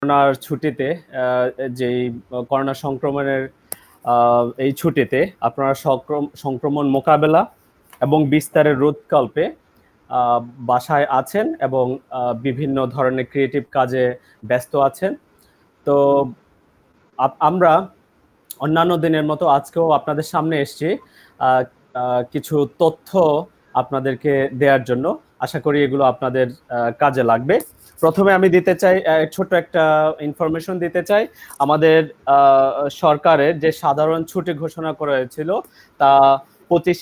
করোনার ছুটিতে যেই করোনা সংক্রমণের এই ছুটিতে আপনারা সংক্রমণ মোকাবেলা এবং বিস্তারের রোধকল্পে বাসায় আছেন এবং বিভিন্ন ধরনের ক্রিয়েটিভ কাজে ব্যস্ত আছেন। তো আমরা অন্যান্য দিনের মতো আজকেও আপনাদের সামনে এসেছি কিছু তথ্য আপনাদেরকে দেওয়ার জন্য। আশা করি এগুলো আপনাদের কাজে লাগবে। প্রথমে আমি দিতে চাই ছোট্ট একটা ইনফরমেশন দিতে চাই। আমাদের সরকারের যে সাধারণ ছুটি ঘোষণা করা হয়েছিল তা 25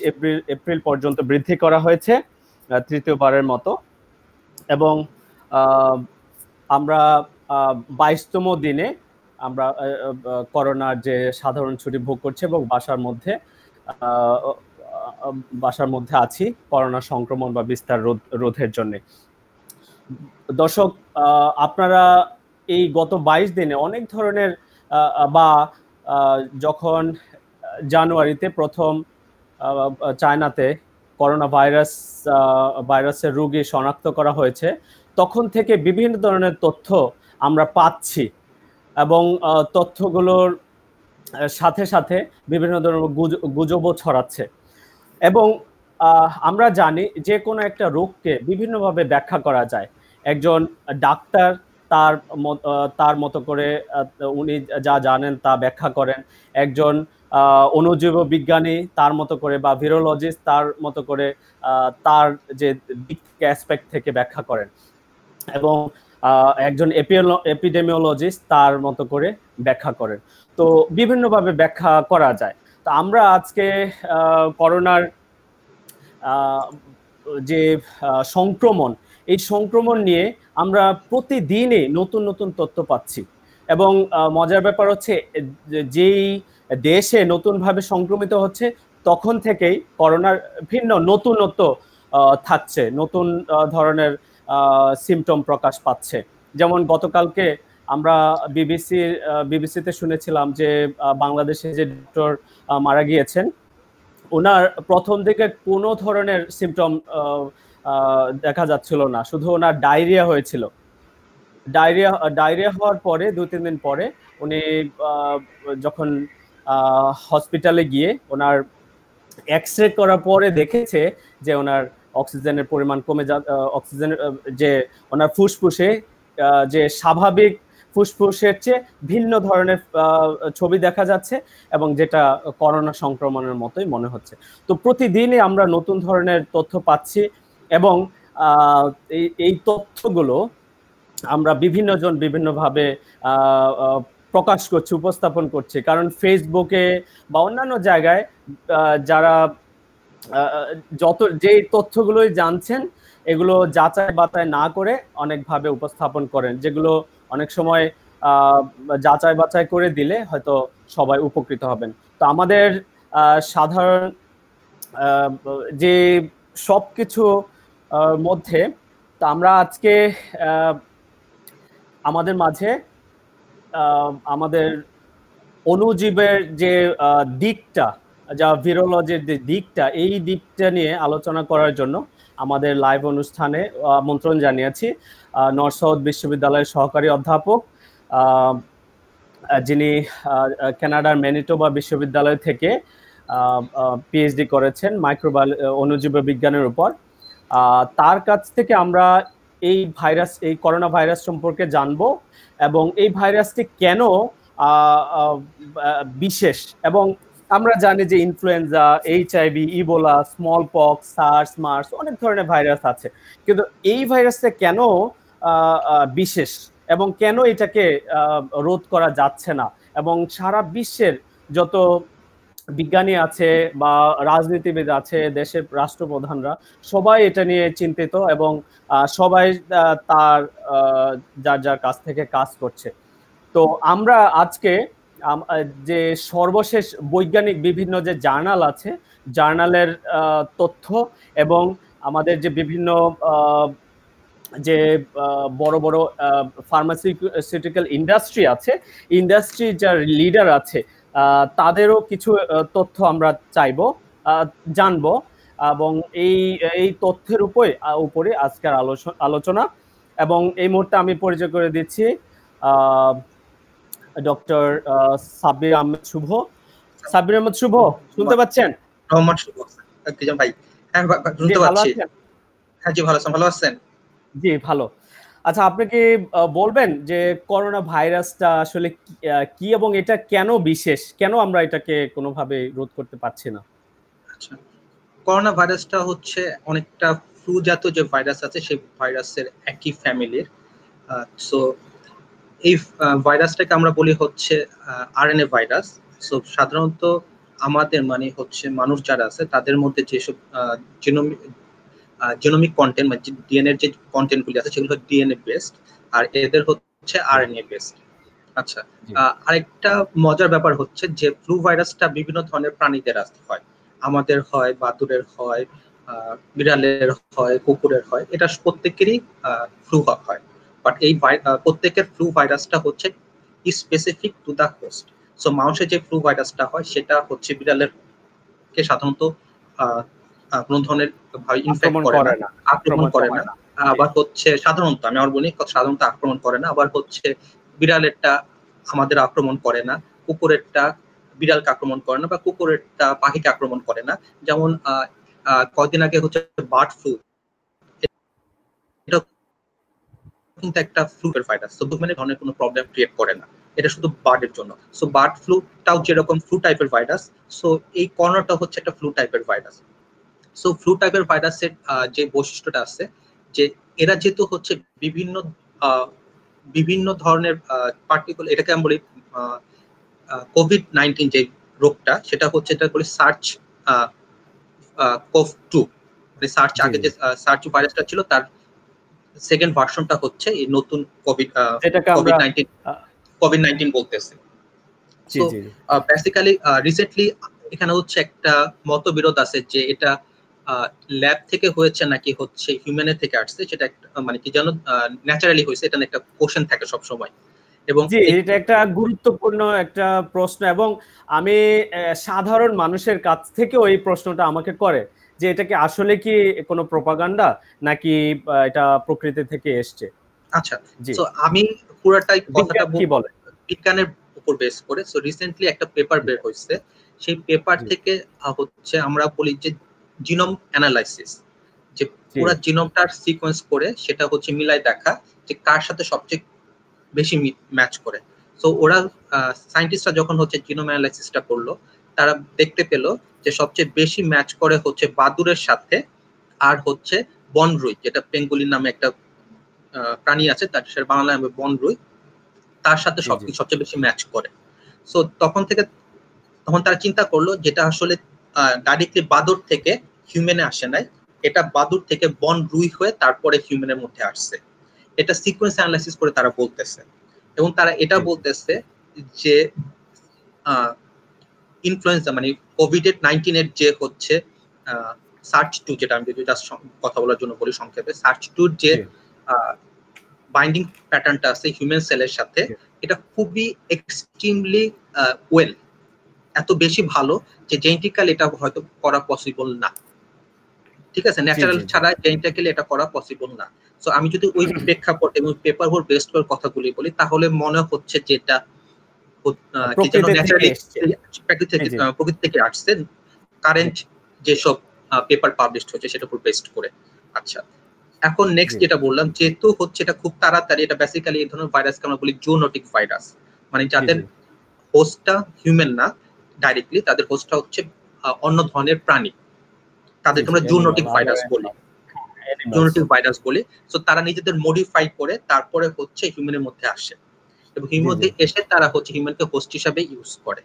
এপ্রিল পর্যন্ত বৃদ্ধি করা হয়েছে তৃতীয়বারের মতো, এবং আমরা 22তম দিনে আমরা করোনার যে সাধারণ ছুটি ভোগ করছি এবং বাসার মধ্যে আছি করোনা সংক্রমণ বা বিস্তার রোধের জন্য। দর্শক, আপনারা এই গত 22 দিনে অনেক ধরনের বা যখন জানুয়ারিতে প্রথম চায়নাতে করোনা ভাইরাসের রোগী শনাক্ত করা হয়েছে, তখন থেকে বিভিন্ন ধরনের তথ্য আমরা পাচ্ছি এবং তথ্যগুলোর সাথে সাথে বিভিন্ন ধরনের গুজবও ছড়াচ্ছে। এবং আমরা জানি যে কোনো একটা রোগকে বিভিন্নভাবে ব্যাখ্যা করা যায়। একজন ডাক্তার তার মতো করে উনি যা জানেন তা ব্যাখ্যা করেন, একজন অণুজীব বিজ্ঞানী তার মতো করে, বা ভিরোলজিস্ট তার মতো করে তার যে অ্যাসপেক্ট থেকে ব্যাখ্যা করেন, এবং একজন এপিডেমিওলজিস্ট তার মতো করে ব্যাখ্যা করেন। তো বিভিন্নভাবে ব্যাখ্যা করা যায়। তো আমরা আজকে করোনার যে সংক্রমণ, এই সংক্রমণ নিয়ে আমরা প্রতিদিনই নতুন নতুন তথ্য পাচ্ছি। এবং মজার ব্যাপার হচ্ছে, যেই দেশে নতুনভাবে সংক্রমিত হচ্ছে তখন থেকেই করোনার ভিন্ন নতুনত্ব থাকছে, নতুন ধরনের সিমটম প্রকাশ পাচ্ছে। যেমন গতকালকে আমরা বিবিসিতে শুনেছিলাম যে বাংলাদেশে যে ডক্টর মারা গিয়েছেন, ওনার প্রথম দিকে কোনো ধরনের সিমটম দেখা যাচ্ছিল না, শুধু ওনার ডায়রিয়া হয়েছিল। ডায়রিয়া হওয়ার পরে 2-3 দিন পরে উনি যখন হসপিটালে গিয়ে ওনার এক্সরে করার পরে দেখেছে যে ওনার অক্সিজেনের পরিমাণ কমে অক্সিজেন যে ওনার ফুসফুসে যে স্বাভাবিক ফুসফুসের চেয়ে ভিন্ন ধরনের ছবি দেখা যাচ্ছে, এবং যেটা করোনা সংক্রমণের মতোই মনে হচ্ছে। তো প্রতিদিনই আমরা নতুন ধরনের তথ্য পাচ্ছি, এবং এই তথ্যগুলো আমরা বিভিন্নজন বিভিন্নভাবে প্রকাশ করছি, উপস্থাপন করছি। কারণ ফেসবুকে বা অন্যান্য জায়গায় যারা যে তথ্যগুলোই জানছেন, এগুলো যাচাই বাছাই না করে অনেকভাবে উপস্থাপন করেন, যেগুলো অনেক সময় যাচাই বাছাই করে দিলে হয়তো সবাই উপকৃত হবেন। তো আমাদের সাধারণ যে সবকিছু মধ্যে, তো আমরা আজকে আমাদের মাঝে আমাদের অণুজীবের যে দিকটা, যা ভিরোলজির যে দিকটা, এই দিকটা নিয়ে আলোচনা করার জন্য আমাদের লাইভ অনুষ্ঠানে আমন্ত্রণ জানিয়েছি নর্থ সাউথ বিশ্ববিদ্যালয়ের সহকারী অধ্যাপক, যিনি কানাডার ম্যানিটোবা বিশ্ববিদ্যালয় থেকে পিএইচডি করেছেন অণুজীব বিজ্ঞানের উপর। তার কাছ থেকে আমরা এই করোনা ভাইরাস সম্পর্কে জানবো, এবং এই ভাইরাসটি কেন বিশেষ। এবং আমরা জানি যে influenza, HIV, Ebola, smallpox, SARS, MERS, অনেক ধরনের ভাইরাস আছে, কিন্তু এই ভাইরাসটা কেন বিশেষ এবং কেন এটাকে রোধ করা যাচ্ছে না, এবং সারা বিশ্বের যত বিজ্ঞানী আছে বা রাজনীতিবিদ আছে, দেশের রাষ্ট্রপ্রধানরা সবাই এটা নিয়ে চিন্তিত, এবং সবাই তার যার কাছ থেকে কাজ করছে। তো আমরা আজকে যে সর্বশেষ বৈজ্ঞানিক বিভিন্ন যে জার্নাল আছে, জার্নালের তথ্য, এবং আমাদের যে বিভিন্ন যে বড় বড় ফার্মাসিউটিক্যাল ইন্ডাস্ট্রি আছে, ইন্ডাস্ট্রির যারা লিডার আছে, তাদেরও কিছু তথ্য আমরা জানবো, এবং এই তথ্যের উপরে আজকের আলোচনা। এবং এই মুহূর্তে আমি পরিচয় করে দিচ্ছি ডক্টর সাব্বির আহমেদ শুভ। সাব্বির আহমেদ শুভ, শুনতে পাচ্ছেন? রহমান শুভ ভাই, হ্যাঁ শুনতে পাচ্ছি। হ্যাঁ জি, ভালো আছেন? ভালো আছেন? জি ভালো। আচ্ছা, আপনি কি বলবেন যে করোনা ভাইরাসটা আসলে কি এবং এটা কেন বিশেষ, কেন আমরা এটাকে কোনোভাবে রোধ করতে পারছি না? আচ্ছা, করোনা ভাইরাসটা হচ্ছে অনেকটা ফ্লু জাতীয় যে ভাইরাস আছে সেই ভাইরাসের একই ফ্যামিলির। সো এই ভাইরাসটাকে আমরা বলি হচ্ছে আরএনএ ভাইরাস। সো সাধারণত আমাদের মানে হচ্ছে মানুষ যারা আছে তাদের মধ্যে যেসব জিনোমিক কন্টেন্ট মানে ডিএনএর যে কন্টেন্টগুলি আছে সেগুলো ডিএনএ বেসড, আর এদের হচ্ছে আরএনএ বেসড। আচ্ছা, আরেকটা মজার ব্যাপার হচ্ছে যে ফ্লু ভাইরাসটা বিভিন্ন ধরনের প্রাণীদের হয়, আমাদের হয়, বাদুড়ের হয়, বিড়ালের হয়, কুকুরের হয়, এটা প্রত্যেকেরই ফ্লু হয়। বাট এই প্রত্যেকের ফ্লু ভাইরাসটা হচ্ছে specific to the host. So মানুষের যে ফ্লু ভাইরাসটা হয় সেটা হচ্ছে বিড়ালের কে সাধারণত কোনো ধরনের ইনফেক্ট করে না, আক্রমণ করে না। আবার হচ্ছে সাধারণত, আমি আর বলি সাধারণত আক্রমণ করে না। আবার হচ্ছে বিড়ালেরটা আমাদের আক্রমণ করে না, কুকুরেরটা বিড়ালকে আক্রমণ করে না, বা কুকুরেরটা পাখিকে আক্রমণ করে না। যেমন কয়েকদিন আগে হচ্ছে বার্ড ফ্লু, এটা কিন্তু একটা ফ্লুয়ের ভাইরাস, তো মানে ধরনের কোনো প্রবলেম ক্রিয়েট করে না, এটা শুধু বার্ডের জন্য। সো বার্ড ফ্লুটাও যেরকম ফ্লু টাইপের ভাইরাস, সো এই করোনাটা হচ্ছে একটা ফ্লু টাইপের ভাইরাস। সো ফ্লু টাইপের ভাইরাসের যে বৈশিষ্ট্যটা আছে যে এরা যেহেতু হচ্ছে বিভিন্ন ধরনের পার্টিকুলার, এটাকে আমি বলি কোভিড-19 যে রোগটা, সেটা হচ্ছে এটা বলি সার্চ কোভ-2, মানে সার্চ আগে যে সার্চ ভাইরাসটা ছিল তার সেকেন্ড ভার্সনটা হচ্ছে এই নতুন কোভিড-19 বলতেছে। সো বেসিক্যালি রিসেন্টলি এখানে হচ্ছে একটা মতবিরোধ আছে যে এটা ল্যাব থেকে হয়েছে নাকি হচ্ছে হিউম্যানের থেকে আসছে, সেটা মানে কি যেন ন্যাচারালি হয়েছে, এটা একটা কোশ্চেন থাকে সব সময়। এবং এটা একটা গুরুত্বপূর্ণ একটা প্রশ্ন, এবং আমি সাধারণ মানুষের কাছ থেকেও এই প্রশ্নটা আমাকে করে যে এটা কি আসলে কি কোনো প্রোপাগান্ডা নাকি এটা প্রকৃতি থেকে এসছে। আচ্ছা, সো আমি পুরোটাই কথাটা কি বলে বিজ্ঞানের উপর বেস করে। সো রিসেন্টলি একটা পেপার বের হয়েছে, সেই পেপার থেকে হচ্ছে আমরা বলি যে জিনোম অ্যানালাইসিস, যে পুরো জিনোমটার সিকোয়েন্স করে সেটা হচ্ছে মিলাই দেখা যে কার সাথে সবচেয়ে বেশি ম্যাচ করে। সো ওরা সায়েন্টিস্টরা যখন হচ্ছে জিনোম অ্যানালাইসিসটা করলো, তারা দেখতে পেল যে সবচেয়ে বেশি ম্যাচ করে হচ্ছে বাদুড়ের সাথে, আর হচ্ছে বনরুই, যেটা পেঙ্গুলিন নামে একটা প্রাণী আছে, তার বাংলা নামে বনরুই, তার সাথে সবচেয়ে বেশি ম্যাচ করে। সো তখন তারা চিন্তা করলো যেটা আসলে ডাইরেক্টলি বাদুড় থেকে হিউম্যানে আসে নাই, এটা বাদুড় থেকে বনরুই হয়ে তারপরে হিউম্যানের মধ্যে আসছে। এটা সিকোয়েন্স অ্যানালাইসিস করে তারা বলতেছে, এবং তারা এটা বলতেছে যে ইনফ্লুয়েঞ্জা মানে কোভিড-19 এর যে হচ্ছে সার্চ-2, যেটা আমি যদি জাস্ট কথা বলার জন্য বলি সংক্ষেপে, সার্চ-2 যে বাইন্ডিং প্যাটার্নটা আছে হিউম্যান সেলের সাথে, এটা খুবই এক্সট্রিমলি ওয়েল, এত বেশি ভালো যে জেনেটিক্যালি এটা হয়তো করা পসিবল না। ঠিক আছে, ন্যাচারাল ছাড়া জেনেটিক্যালি এটা করা পসিবল না। সো আমি যদি ওই প্রেক্ষাপট এবং পেপার উপর বেসড করে কথাগুলি বলি, তাহলে মনে হচ্ছে যে এটা প্রকৃতি থেকে আসছে, কারেন্ট যেসব পেপার পাবলিশড হচ্ছে সেটার উপর বেসড করে। আচ্ছা, এখন নেক্সট যেটা বললাম, যেহেতু হচ্ছে এটা খুব তাড়াতাড়ি, এটা বেসিক্যালি এই ধরনের ভাইরাসকে আমরা বলি জুনোটিক ভাইরাস, মানে যাদের হোস্টটা হিউম্যান না ডাইরেক্টলি, তাদের হোস্টটা হচ্ছে অন্য ধরনের প্রাণী, তাদেরকে আমরা জুনোটিক ভাইরাস বলি। সো তারা নিজেদের মডিফাই করে তারপরে হচ্ছে হিউম্যানের মধ্যে আসে, এবং হিউম্যান এসে তারা হচ্ছে হিউম্যানকে হোস্ট হিসাবে ইউজ করে।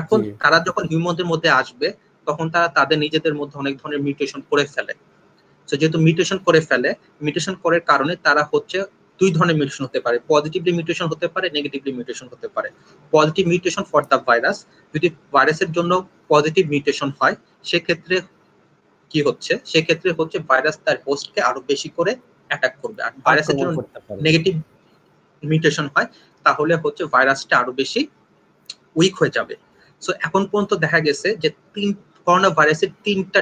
এখন তারা যখন হিউম্যানদের মধ্যে আসবে, তখন তারা তাদের নিজেদের মধ্যে অনেক ধরনের মিউটেশন করে ফেলে। সো যেহেতু মিউটেশন করে ফেলে, মিউটেশন করার কারণে তারা হচ্ছে দুই ধরনের মিউটেশন হতে পারে, পজিটিভলি মিউটেশন হতে পারে, নেগেটিভলি মিউটেশন হতে পারে। Positive mutation for the virus, যদি ভাইরাসের জন্য পজিটিভ মিউটেশন হয়, সেক্ষেত্রে কি হচ্ছে, সেক্ষেত্রে হচ্ছে ভাইরাস তার হোস্টকে আরো বেশি করে অ্যাটাক করবে। আর ভাইরাসের জন্য নেগেটিভ মিউটেশন হয়, তাহলে হচ্ছে ভাইরাসটা আরো বেশি উইক হয়ে যাবে। সো এখন পর্যন্ত দেখা গেছে যে করোনা ভাইরাসের 3টা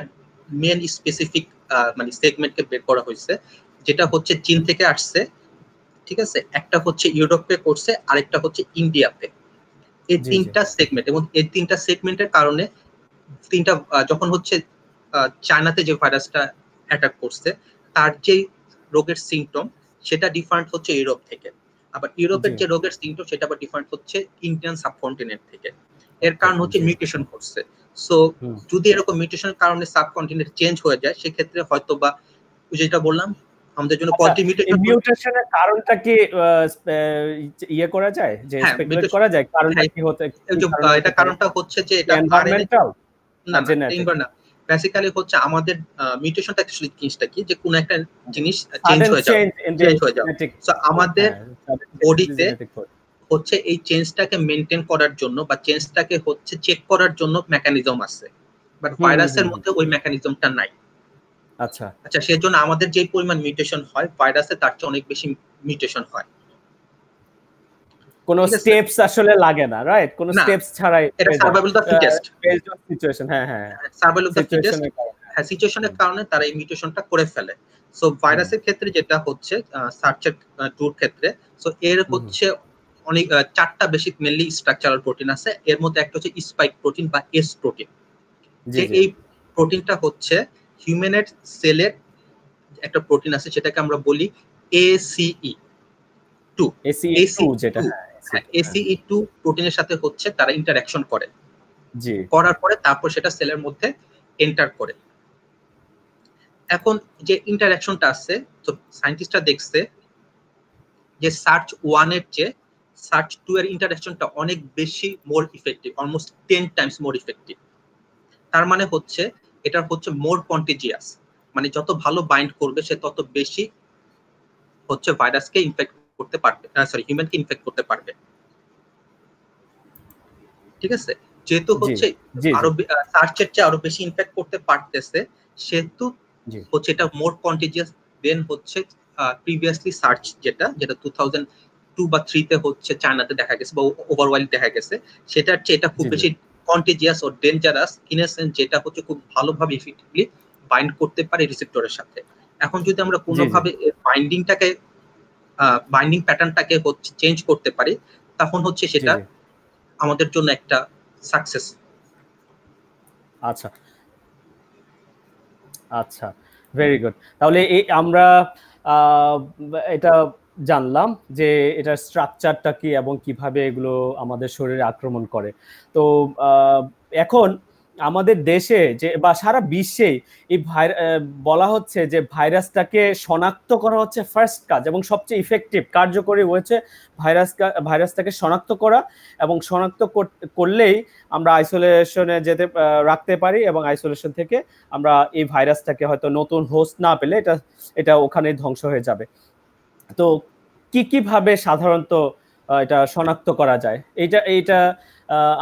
মেন স্পেসিফিক মানে সেগমেন্টকে বের করা হয়েছে, যেটা হচ্ছে চীন থেকে আসছে, ঠিক আছে, একটা হচ্ছে ইউরোপে করছে, আরেকটা হচ্ছে ইন্ডিয়াতে। এই জি জি তিনটা সেগমেন্ট, এবং এই তিনটা সেগমেন্টের কারণে তিনটা যখন হচ্ছে চায়নাতে যে ভাইরাসটা অ্যাটাক করছে, তার যে রোগের সিমটম সেটা ডিফারেন্ট হচ্ছে ইউরোপ থেকে। আবার ইউরোপের জি যে রোগের সিমটম সেটা আবার ডিফারেন্ট হচ্ছে ইন্ডিয়ান সাবকন্টিনেন্ট থেকে। এর কারণ হচ্ছে জি মিউটেশন করছে। সো হুম যদি এরকম মিউটেশনের কারণে সাবকন্টিনেন্ট চেঞ্জ হয়ে যায়, সেক্ষেত্রে হয়তো বা যেটা বললাম আমাদের জন্য আচ্ছা পজিটিভ এই মিউটেশন। মিউটেশনের কারণটা কি ইয়ে করা যায় যে হ্যাঁ, স্পেকুলেট করা যায় কারণটা হ্যাঁ, কি হতে কি কারণে হতে এটা পারে কারণটা হচ্ছে যে এটা আরএনএ, এনভায়রনমেন্টাল না না না জেনেটিক না, বেসিক্যালি হচ্ছে আমাদের মিউটেশনটা অ্যাকচুয়ালি জিনিসটা কি, যে কোন একটা জিনিস চেঞ্জ সাডেন হয়ে যাও, চেঞ্জ ইন দ্য চেঞ্জ হয়ে যাও। জেনেটিক সো কোড আমাদের হ্যাঁ সাডেন চেঞ্জ ইন দ্য বডিতে জেনেটিক কোড হচ্ছে এই চেঞ্জটাকে মেনটেন করার জন্য বা চেঞ্জটাকে হচ্ছে চেক করার জন্য মেকানিজম আছে, বাট ভাইরাসের হুম মধ্যে ওই মেকানিজমটা নাই। আচ্ছা আচ্ছা, সেজন্য আমাদের যে পরিমাণ মিউটেশন হয় ভাইরাসে তার চেয়ে অনেক বেশি মিউটেশন হয়। কোনো ঠিক আছে, স্টেপস আসলে লাগে না রাইট কোনো না স্টেপস ছাড়াই এটা হয়ে যায় survival of the fittest, based on situation হ্যাঁ হ্যাঁ সার্ভাইভাল অফ দ্য ফিটেস্ট। সিচুয়েশনের কারণে হ্যাঁ, সিচুয়েশনের হুম কারণে তারা এই মিউটেশনটা করে ফেলে। সো হুম ভাইরাসের ক্ষেত্রে যেটা হচ্ছে সার্চের টুর ক্ষেত্রে, সো এর হুম হচ্ছে অনেক চারটা বেসিক মেনলি স্ট্রাকচারাল প্রোটিন আছে। এর মধ্যে একটা হচ্ছে স্পাইক প্রোটিন বা এস প্রোটিন, জি যে জি এই প্রোটিনটা হচ্ছে হিউম্যানের সেলের একটা প্রোটিন আছে, সেটাকে আমরা বলি ACE 2। এসিএ টু ACE যেটা 2, হ্যাঁ এসিএ হ্যাঁ, টু হ্যাঁ ACE 2 প্রোটিনের সাথে হচ্ছে তারা ইন্টারঅ্যাকশন করে, জি করার পরে তারপর সেটা সেলের মধ্যে এন্টার করে। এখন যে ইন্টারঅ্যাকশনটা আছে, তো সায়েন্টিস্টরা দেখছে যে সার্চ 1 এর চেয়ে সার্চ 2 এর ইন্টারঅ্যাকশনটা অনেক বেশি মোর effective, almost 10 times more effective. তার মানে হচ্ছে এটা হচ্ছে মোর কন্টিজিয়াস, মানে যত ভালো বাইন্ড করবে সে তত বেশি হচ্ছে ভাইরাসকে ইনফেক্ট করতে পারবে, সরি হিউম্যানকে ইনফেক্ট করতে পারবে। ঠিক আছে, যেহেতু জি হচ্ছে জি জি আরো সার্চের চেয়ে আরো বেশি ইনফেক্ট করতে পারতেছে, সেহেতু জি হচ্ছে এটা মোর কন্টিজিয়াস দেন হচ্ছে প্রিভিয়াসলি সার্চ, যেটা যেটা 2002 বা 3 তে হচ্ছে চায়নাতে দেখা গেছে বা ওভারওয়ার্ল্ড দেখা গেছে, সেটার চেয়ে এটা খুব জি জি বেশি contagious O dangerous in a sense, যেটা হচ্ছে খুব ভালোভাবে ইফেক্টিভলি বাইন্ড করতে পারে রিসেপ্টরের সাথে। এখন যদি আমরা জি জি কোনোভাবে বাইন্ডিংটাকে বাইন্ডিং প্যাটার্নটাকে হচ্ছে চেঞ্জ করতে পারি, তখন হচ্ছে জি সেটা জি আমাদের জন্য একটা সাকসেস। আচ্ছা আচ্ছা ভেরি গুড তাহলে এই আমরা আহ, এটা জানলাম যে এটার স্ট্রাকচারটা কি এবং কিভাবে এগুলো আমাদের শরীরে আক্রমণ করে তো এখন আমাদের দেশে যে বা সারা বিশ্বে এই বলা হচ্ছে যে ভাইরাসটাকে শনাক্ত করা হচ্ছে ফার্স্ট কাজ এবং সবচেয়ে ইফেক্টিভ কার্যকরী হয়েছে ভাইরাসটাকে শনাক্ত করা এবং শনাক্ত করলেই আমরা আইসোলেশনে যেতে রাখতে পারি এবং আইসোলেশন থেকে আমরা এই ভাইরাসটাকে হয়তো নতুন হোস্ট না পেলে এটা এটা ওখানে ধ্বংস হয়ে যাবে তো কি ভাবে সাধারণত এটা শনাক্ত করা যায় এইটা এইটা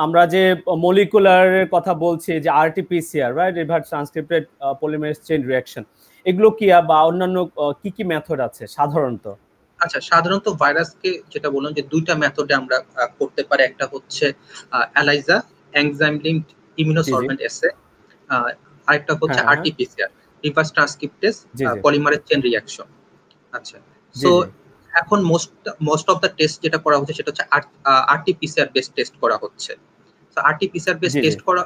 আমরা যে মলিকুলার কথা বলছি যে RTPCR right reverse transcripted polymerase chain reaction এগুলো কি বা অন্যান্য কি মেথড আছে সাধারণত আচ্ছা, সাধারণত ভাইরাসকে যেটা বললাম যে দুইটা মেথডে আমরা করতে পারি। একটা হচ্ছে এলাইজা, এনজাইম লিঙ্কড জি জি ইমিউনোসলভেন্ট এসে, আরেকটা হচ্ছে হ্যাঁ হ্যাঁ হ্যাঁ আরটিপিসিআর, রিভার্স ট্রান্সক্রিপ্টেজ জি জি পলিমারেজ চেইন রিঅ্যাকশন। আচ্ছা, জি সো জি এখন মোস্ট অফ দ্য টেস্ট যেটা করা হচ্ছে সেটা হচ্ছে আরটিপিসিআর বেস টেস্ট করা হচ্ছে। তো আরটিপিসিআর বেস জি জি টেস্ট করা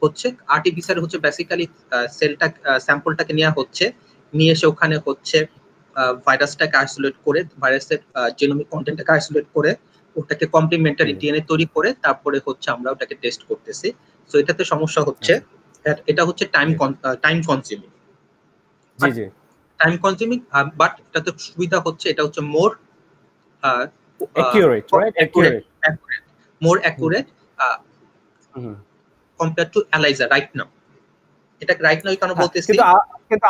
হচ্ছে, আরটিপিসিআর হচ্ছে বেসিক্যালি সেলটা স্যাম্পলটাকে নেওয়া হচ্ছে, নিয়ে এসে ওখানে হচ্ছে ভাইরাসটাকে আইসোলেট করে, ভাইরাসের জিনোমিক কন্টেন্টটাকে আইসোলেট করে ওটাকে কমপ্লিমেন্টারি ডিএনএ তৈরি করে তারপরে হচ্ছে আমরা ওটাকে টেস্ট করতেছি। সো এটাতে সমস্যা হচ্ছে এটা হচ্ছে টাইম কনজিউমিং, জি জি টাইম কনজিউমিং, বাট এটাতে সুবিধা হচ্ছে এটা হচ্ছে more accurate right accurate, accurate more accurate hmm compare to ELISA right now. এটা রাইট নাও কেন হ্যাঁ, বলতেছি? কিন্তু কিন্তু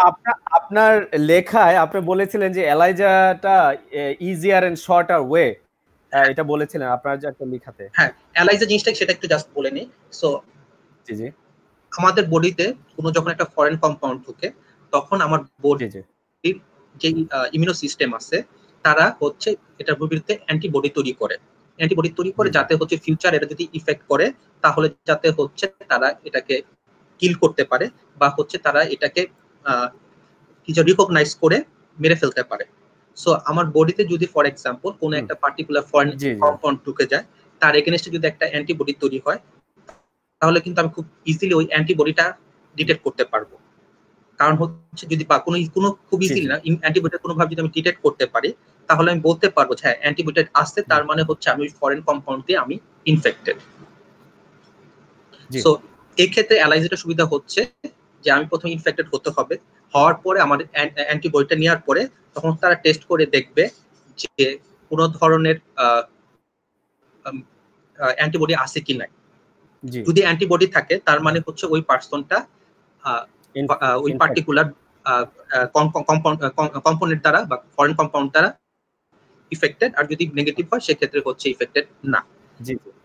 আপনার লেখায় আপনি বলেছিলেন যে এলাইজাটা ইজিয়ার এন্ড শর্টার ওয়ে এটা বলেছিলেন আপনার যে একটা লেখাতে হ্যাঁ, এলাইজা জিনিসটা সেটা একটু জাস্ট বলে নিই। সো জি জি আমাদের বডিতে কোনো যখন একটা ফরেন কম্পাউন্ড ঢুকে, তখন আমার জি জি বডির যে ইমিউনো সিস্টেম আছে তারা হচ্ছে এটার বিরুদ্ধে অ্যান্টিবডি তৈরি করে, অ্যান্টিবডি তৈরি করে জি জি যাতে হচ্ছে ফিউচার এটা যদি ইফেক্ট করে তাহলে যাতে হচ্ছে তারা এটাকে কিল করতে পারে বা হচ্ছে তারা এটাকে কিছু রিকগনাইজ করে মেরে ফেলতে পারে। সো আমার বডিতে যদি ফর এক্সাম্পল কোনো একটা পার্টিকুলার ফরেন কম্পাউন্ড ঢুকে যায়, তার এগেইনস্টে যদি একটা অ্যান্টিবডি তৈরি হয়, তাহলে কিন্তু আমি খুব ইজিলি ওই অ্যান্টিবডিটা ডিটেক্ট করতে পারবো। কারণ হচ্ছে যদি বা কোনো খুব ইজিলি না, অ্যান্টিবডি কোনোভাবে যদি আমি ডিটেক্ট করতে পারি, তাহলে আমি বলতে পারবো হ্যাঁ অ্যান্টিবডি আসছে, তার মানে হচ্ছে আমি ওই ফরেন কম্পাউন্ড দিয়ে আমি ইনফেক্টেড। সো এই ক্ষেত্রে অ্যালাইজাটা সুবিধা হচ্ছে যে আমি প্রথমে ইনফেক্টেড হতে হবে, হওয়ার পরে আমার অ্যান্টিবডিটা নেওয়ার পরে তখন তারা টেস্ট করে দেখবে যে কোনো ধরনের অ্যান্টিবডি আছে কি নাই। যদি অ্যান্টিবডি থাকে তার মানে হচ্ছে ওই পার্সনটা ওই পার্টিকুলার কম্পোনেন্ট দ্বারা বা ফরেন কম্পাউন্ড দ্বারা ইফেক্টেড, আর যদি নেগেটিভ হয় সেক্ষেত্রে হচ্ছে ইফেক্টেড না।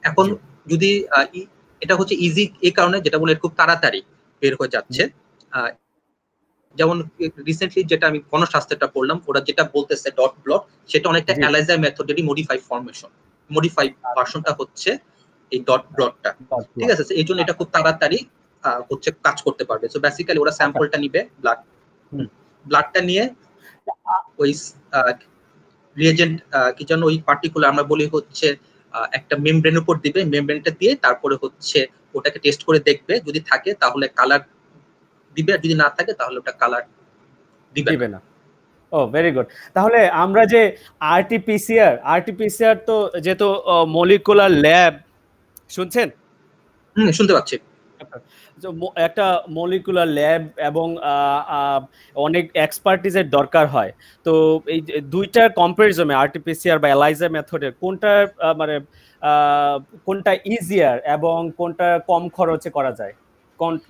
এখন যদি এটা হচ্ছে ইজি এই কারণে যেটা বলে খুব তাড়াতাড়ি বের হয়ে যাচ্ছে। যেমন রিসেন্টলি যেটা আমি গণস্বাস্থ্যটা পড়লাম, ওরা যেটা বলতেছে ডট ব্লট, সেটা অনেকটা এলাইজা মেথডেরই মডিফাই ফরমেশন, মডিফাই ভার্সনটা হচ্ছে এই ডট ব্লটটা, ঠিক আছে? এই জন্য এটা খুব তাড়াতাড়ি হচ্ছে কাজ করতে পারবে। সো বেসিক্যালি ওরা স্যাম্পলটা নিবে, ব্লাডটা নিয়ে ওই রিয়েজেন্ট কি যেন ওই পার্টিকুলার আমরা বলি হচ্ছে একটা মেমব্রেনের উপর দিবে, মেমব্রেনটা দিয়ে তারপরে হচ্ছে ওটাকে টেস্ট করে দেখবে, যদি থাকে তাহলে কালার দিবে, আর যদি না থাকে তাহলে ওটা কালার দিবে না। ও ভেরি গুড। তাহলে আমরা যে আরটিপিসিআর তো যেহেতু মলিকুলার ল্যাব, শুনছেন? শুনতে পাচ্ছি। একটা মলিকুলার ল্যাব এবং অনেক এক্সপার্টিজের দরকার হয়। তো এই দুইটার কম্পারিজনে আরটিপিসিআর বা এলাইজা মেথডের কোনটা ইজিয়ার এবং কোনটা কম খরচে করা যায়?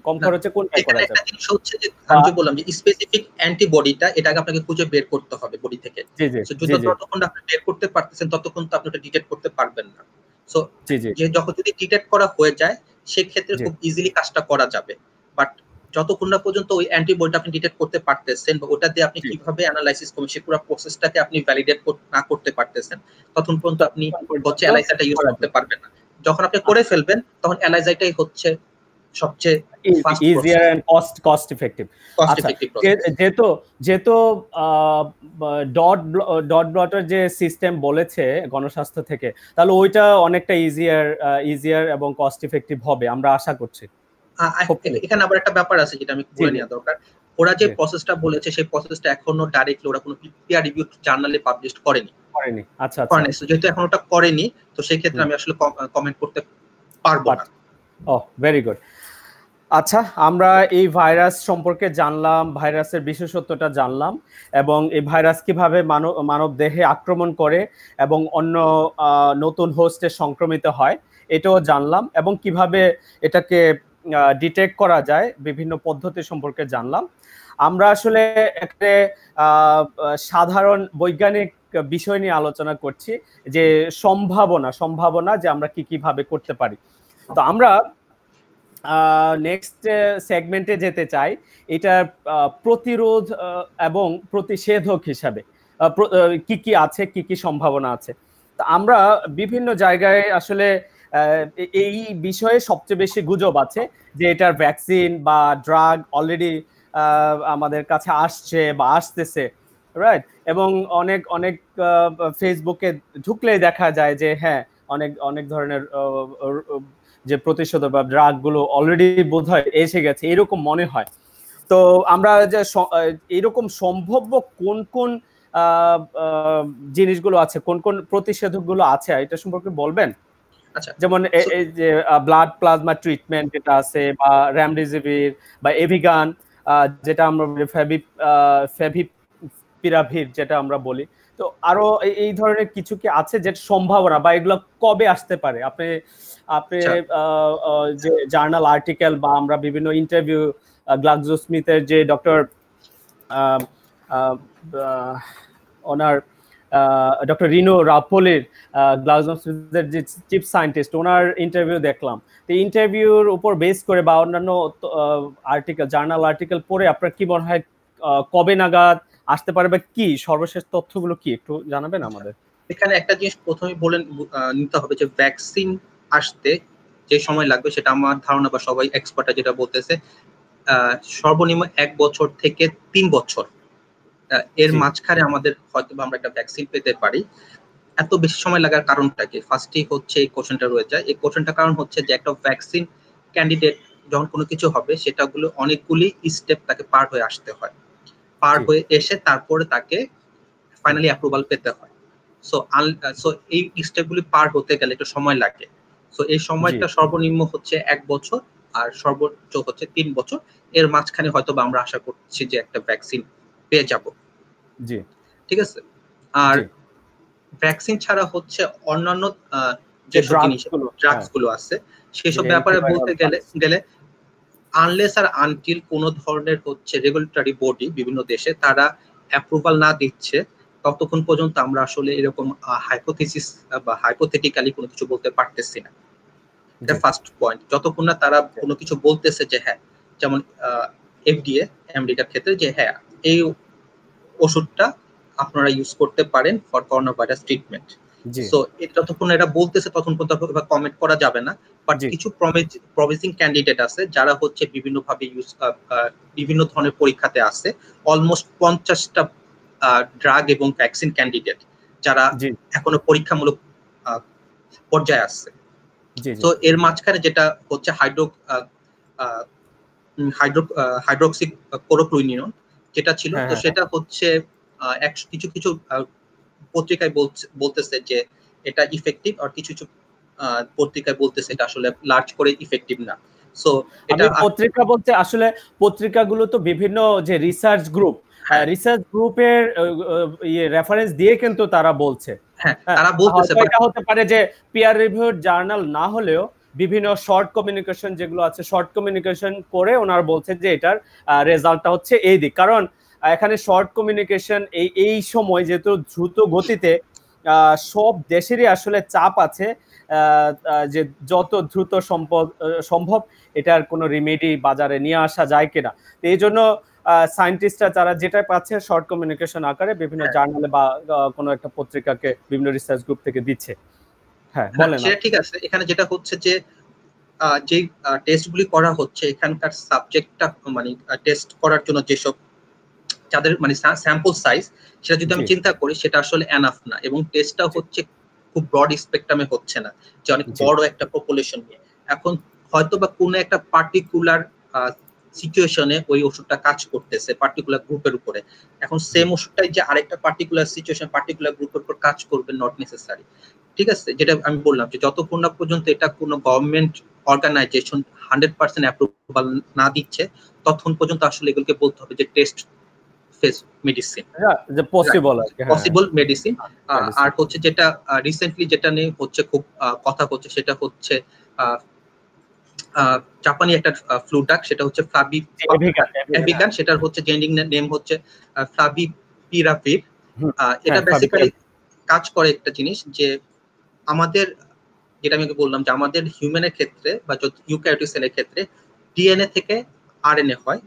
কম খরচে কোনটা করা যায়? একটা জিনিস হচ্ছে যে আমি যে বললাম যে স্পেসিফিক অ্যান্টিবডিটা, এটাকে আপনাকে খুঁজে বের করতে হবে বডি থেকে। যতক্ষণ আপনি বের করতে পারতেছেন ততক্ষণ তো আপনি এটা ডিটেক্ট করতে পারবেন না। সো যে যখন যদি ডিটেক্ট করা হয়ে যায় সেক্ষেত্রে খুব ইজিলি কাজটা করা যাবে। বাট যতক্ষণ না পর্যন্ত ওই অ্যান্টিবডিটা আপনি ডিটেক্ট করতে পারতেছেন বা ওটা দিয়ে আপনি কিভাবে অ্যানালাইসিস করবেন সেই পুরো প্রসেসটাকে আপনি ভ্যালিডেট না করতে পারতেছেন, তখন পর্যন্ত আপনি হচ্ছে এলাইজাটা ইউজ করতে পারবেন না। যখন আপনি করে ফেলবেন তখন এলাইজাটাই হচ্ছে সবচেয়ে ইজিয়ার এন্ড কস্ট ইফেক্টিভ। যেহেতু ডট ব্লটার যে সিস্টেম বলেছে গণস্বাস্থ্য থেকে, তাহলে ওইটা অনেকটা ইজিয়ার এবং কস্ট ইফেক্টিভ হবে আমরা আশা করছি। এখানে আবার একটা ব্যাপার আছে যেটা আমি বলে নেওয়া দরকার। ওরা যে প্রসেসটা বলেছে সেই প্রসেসটা এখনো ডাইরেক্টলি ওরা কোনো পিয়ার রিভিউ জার্নালে পাবলিশ করেনি। আচ্ছা, যেহেতু এখন ওটা করেনি, তো সেই ক্ষেত্রে আমি আসলে কমেন্ট করতে পারবো না। Very good. আচ্ছা, আমরা এই ভাইরাস সম্পর্কে জানলাম, ভাইরাসের বিশেষত্বটা জানলাম, এবং এই ভাইরাস কিভাবে মানব দেহে আক্রমণ করে এবং অন্য নতুন হোস্টে সংক্রমিত হয় এটাও জানলাম, এবং কিভাবে এটাকে ডিটেক্ট করা যায় বিভিন্ন পদ্ধতি সম্পর্কে জানলাম। আমরা আসলে একটা সাধারণ বৈজ্ঞানিক বিষয় নিয়ে আলোচনা করছি, যে সম্ভাবনা যে আমরা কিভাবে করতে পারি। তো আমরা নেক্সট সেগমেন্টে যেতে চাই, এটা প্রতিরোধ এবং প্রতিষেধক হিসাবে কি আছে, কি সম্ভাবনা আছে। তো আমরা বিভিন্ন জায়গায় আসলে এই বিষয়ে সবচেয়ে বেশি গুজব আছে যে এটার ভ্যাকসিন বা ড্রাগ অলরেডি আমাদের কাছে আসছে বা আসতেছে, রাইট? এবং অনেক ফেসবুকে ঢুকলেই দেখা যায় যে হ্যাঁ অনেক ধরনের যে প্রতিষেধক বা ড্রাগ গুলো অলরেডি বোধহয় এসে গেছে এরকম মনে হয়। তো আমরা যে এরকম সম্ভাব্য কোন জিনিসগুলো আছে, কোন প্রতিষেধকগুলো আছে এটা সম্পর্কে বলবেন? আচ্ছা, যেমন এই যে ব্লাড প্লাজমা ট্রিটমেন্ট যেটা আছে, বা রেমডেসিভির বা এভিগান, যেটা আমরা ফেভিপিরাভির যেটা আমরা বলি। তো আরো এই ধরনের কিছু কি আছে যেটা সম্ভাবনা, বা এগুলো কবে আসতে পারে? আপনি যে জার্নাল আর্টিকেল বা আমরা বিভিন্ন ইন্টারভিউ, গ্লাক্সোস্মিথের যে ডক্টর ওনার ডক্টর রিনো রাপোলির, গ্লাক্সোস্মিথের যে চিফ সায়েন্টিস্ট, ওনার ইন্টারভিউ দেখলাম। তো ইন্টারভিউর উপর বেস করে বা অন্যান্য আর্টিকেল, জার্নাল আর্টিকেল পড়ে আপনার কি মনে হয় কবে নাগাদ আসতে পারে, বা কি সর্বশেষ তথ্যগুলো কি একটু জানাবেন আমাদের? এখানে একটা জিনিস প্রথমে বলে নিতে হবে যে ভ্যাকসিন আসতে যে সময় লাগবে সেটা আমার ধারণা বা সবাই এক্সপার্টরা যেটা বলতেছে সর্বনিম্ন 1 বছর থেকে 3 বছর এর মাঝখানে আমাদের হয়তো আমরা একটা ভ্যাকসিন পেতে পারি, এত বেশি সময় লাগার কারণটা কি? ফার্স্টই হচ্ছে এই কোশ্চেনটা রয়ে যায়। এই কোশ্চেনটার কারণ হচ্ছে যে একটা ভ্যাকসিন ক্যান্ডিডেট যখন কোনো কিছু হবে সেটাগুলো অনেকগুলি স্টেপ তাকে পার হয়ে আসতে হয়, পার হয়ে এসে তারপরে তাকে ফাইনালি অ্যাপ্রুভাল পেতে হয়। সো এই স্টেপগুলি পার হতে গেলে একটু সময় লাগে। সো এই সময়টা সর্বনিম্ন হচ্ছে 1 বছর আর সর্বোচ্চ হচ্ছে 3 বছর। এর মাঝখানে হয়তো বা আমরা আশা করছি যে একটা ভ্যাকসিন পেয়ে যাব। জি, ঠিক আছে। আর ভ্যাকসিন ছাড়া হচ্ছে অন্যান্য যেসব জিনিস ড্রাগস গুলো আছে সেসব ব্যাপারে বলতে গেলে আনলেস আর আনটিল কোনো ধরনের হচ্ছে রেগুলেটরি বডি বিভিন্ন দেশে তারা অ্যাপ্রুভাল না দিচ্ছে ততক্ষণ পর্যন্ত আমরা আসলে এরকম হাইপোথিসিস বা হাইপোথেটিক্যালি কোনো কিছু বলতে পারতেছি না। এটা ফার্স্ট পয়েন্ট। যতক্ষণ না তারা কোনো কিছু বলতেছে যে হ্যাঁ, যেমন এফডিএ আমেরিকার ক্ষেত্রে যে হ্যাঁ এই ওষুধটা আপনারা ইউজ করতে পারেন for corona virus treatment. So যতক্ষণ এটা বলতেছে তখন পর্যন্ত কমেন্ট করা যাবে না। বাট কিছু প্রমিসিং ক্যান্ডিডেট আছে যারা হচ্ছে বিভিন্ন ধরনের পরীক্ষাতে আছে, অলমোস্ট 50টা ড্রাগ এবং ভ্যাকসিন ক্যান্ডিডেট যারা এখনো পরীক্ষামূলক পর্যায়ে আছে। তো এর মাঝখানে যেটা হচ্ছে হাইড্রোক্সি ক্লোরোকুইনিন যেটা ছিল, তো সেটা হচ্ছে কিছু কিছু পত্রিকায় বলতেছে যে এটা ইফেক্টিভ, আর কিছু কিছু পত্রিকায় বলতেছে এটা আসলে লার্জ করে ইফেক্টিভ না। সো এটা পত্রিকা বলতে আসলে পত্রিকাগুলো তো বিভিন্ন যে রিসার্চ গ্রুপের রেফারেন্স দিয়ে কিন্তু তারা বলছে। তারা বলতেছে এটা হতে পারে যে পিয়ার রিভিউড জার্নাল না হলেও বিভিন্ন শর্ট কমিউনিকেশন যেগুলো আছে, শর্ট কমিউনিকেশন করে ওনারা বলছে যে এটার রেজাল্টটা হচ্ছে এই দিক। কারণ এখানে শর্ট কমিউনিকেশন এই সময় যেহেতু দ্রুত গতিতে সব দেশেরই আসলে চাপ আছে যে যত দ্রুত সম্ভব এটার কোনো রিমেডি বাজারে নিয়ে আসা যায় কিনা। তো এই জন্য সায়েন্টিস্টরা যারা যেটা পাচ্ছে শর্ট কমিউনিকেশন আকারে বিভিন্ন জার্নালে বা কোনো একটা পত্রিকাকে বিভিন্ন রিসার্চ গ্রুপ থেকে দিচ্ছে। হ্যাঁ, বলেন। সেটা ঠিক আছে। এখানে যেটা হচ্ছে যে যে টেস্টগুলি করা হচ্ছে এখানকার সাবজেক্টটা মানে টেস্ট করার জন্য যেসব যাদের মানে স্যাম্পল সাইজ সেটা যদি আমি চিন্তা করি সেটা আসলে এনাফ না, এবং টেস্টটা হচ্ছে খুব ব্রড স্পেকট্রামে হচ্ছে না যে অনেক বড় একটা পপুলেশন নিয়ে। এখন হয়তো বা কোনো একটা পার্টিকুলার সিচুয়েশনে ওই ওষুধটা কাজ করতেছে পার্টিকুলার গ্রুপের উপরে, এখন সেম ওষুধটাই যে আরেকটা পার্টিকুলার সিচুয়েশন পার্টিকুলার গ্রুপের উপর কাজ করবে নট নেসেসারি। ঠিক আছে, যেটা আমি বললাম যে যতক্ষণ না পর্যন্ত এটা কোনো গভর্নমেন্ট অর্গানাইজেশন 100% অ্যাপ্রুভাল না দিচ্ছে ততক্ষণ পর্যন্ত আসলে এগুলোকে বলতে হবে যে test phase medicine, possible medicine. আর হচ্ছে যেটা রিসেন্টলি যেটা নিয়ে হচ্ছে খুব কথা হচ্ছে সেটা হচ্ছে জাপানি একটা ফ্লু ড্রাগ, সেটা হচ্ছে ফ্লাভিগান, সেটার হচ্ছে জেনেরিক নেম হচ্ছে ফ্লাভিপিরাভির। এটা বেসিক্যালি কাজ করে একটা জিনিস যে আমাদের যেটা আমি বললাম যে আমাদের হিউম্যানের ক্ষেত্রে বা ইউক্যারিওটিক সেলের ক্ষেত্রে ডিএনএ থেকে আরএনএ হয়,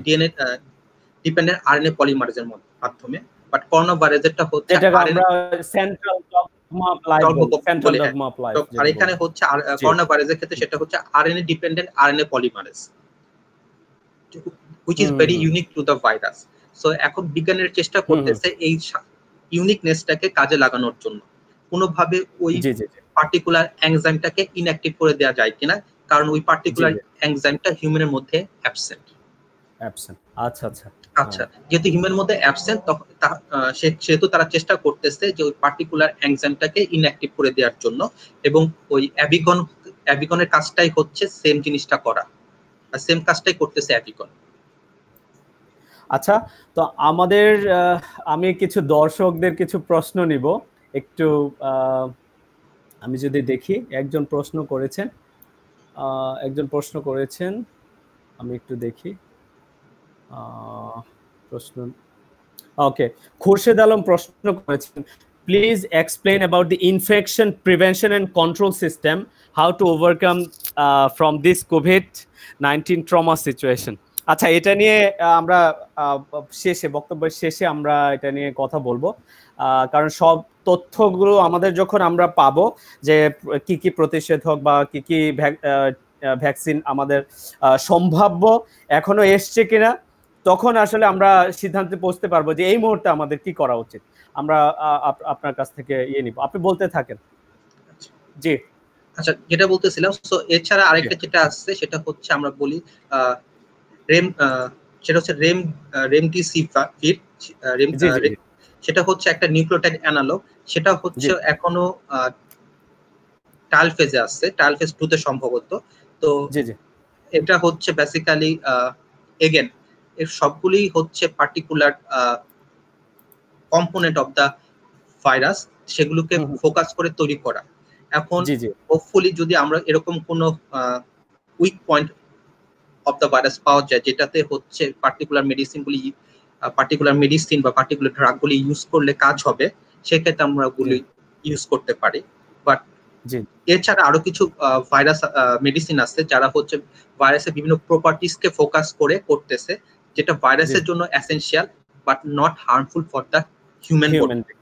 ডিএনএ ডিপেন্ডেন্ট আরএনএ পলিমারেজের মাধ্যমে। বাট করোনা ভাইরাসেরটা হচ্ছে সেন্ট্রাল ডগমা অ্যাপ্লাই, আর এখানে হচ্ছে করোনা ভাইরাসের ক্ষেত্রে সেটা হচ্ছে RNA dependent RNA polymerase, which is very unique to the virus. So এখন বিজ্ঞানের চেষ্টা করতেছে এই ইউনিকনেসটাকে কাজে লাগানোর জন্য কোনোভাবে ওই পার্টিকুলার এনজাইমটাকে ইনঅ্যাক্টিভ করে দেওয়া যায় কিনা, কারণ ওই পার্টিকুলার এনজাইমটা হিউম্যানের মধ্যে অ্যাবসেন্ট। আচ্ছা, যেহেতু হিউম্যানের মধ্যে অ্যাবসেন্ট সেহেতু তারা চেষ্টা করতেছে যে ওই পার্টিকুলার এনজাইমটাকে ইনঅ্যাক্টিভ করে দেওয়ার জন্য, এবং ওই অ্যাভিগনের কাজটাই হচ্ছে সেম জিনিসটা করা, আর সেম কাজটাই করতেছে অ্যাভিগন। আচ্ছা, তো আমাদের আমি কিছু দর্শকদের কিছু প্রশ্ন নিব একটু। আমি যদি দেখি একজন প্রশ্ন করেছেন, আমি একটু দেখি প্রশ্ন। ওকে, খুরশেদ আলম প্রশ্ন করেছেন, please explain about the infection prevention and control system, how to overcome from this COVID-19 trauma situation. আচ্ছা, এটা নিয়ে আমরা বক্তব্যের শেষে আমরা এটা নিয়ে কথা বলবো, কারণ সব তথ্যগুলো আমাদের যখন আমরা পাবো যে কি কি প্রতিষেধক বা কি কি ভ্যাকসিন আমাদের সম্ভাব্য এখনো এসছে কিনা, তখন আসলে আমরা সিদ্ধান্তে পৌঁছতে পারবো যে এই মুহূর্তে আমাদের কি করা উচিত। আমরা আপনার কাছ থেকে নিব, আপনি বলতে থাকেন। জি আচ্ছা, যেটা বলতেছিলাম, সো এছাড়া আরেকটা যেটা আছে সেটা হচ্ছে আমরা বলি রেম, সেটা হচ্ছে রেমডিসিভির। সেটা হচ্ছে একটা নিউক্লিওটাইড অ্যানালগ, সেটা হচ্ছে এখনো ট্রায়াল ফেজে আছে, ট্রায়াল ফেজ 2 তে সম্ভবত। তো এটা হচ্ছে বেসিক্যালি এগেন এর সবগুলি হচ্ছে particular component of the virus, সেগুলোকে ফোকাস করে তৈরি করা। এখন হোপফুলি যদি আমরা এরকম কোনো weak point of the virus পাওয়া যায় যেটাতে হচ্ছে পার্টিকুলার মেডিসিন বা পার্টিকুলার ড্রাগগুলি ইউজ করলে কাজ হবে, সেক্ষেত্রে আমরা ওগুলি ইউজ করতে পারি। বাট এছাড়া আরো কিছু ভাইরাস মেডিসিন আছে যারা হচ্ছে ভাইরাসের বিভিন্ন প্রপার্টিসকে ফোকাস করে করতেছে, যেটা ভাইরাসের জন্য essential but not harmful for the human body.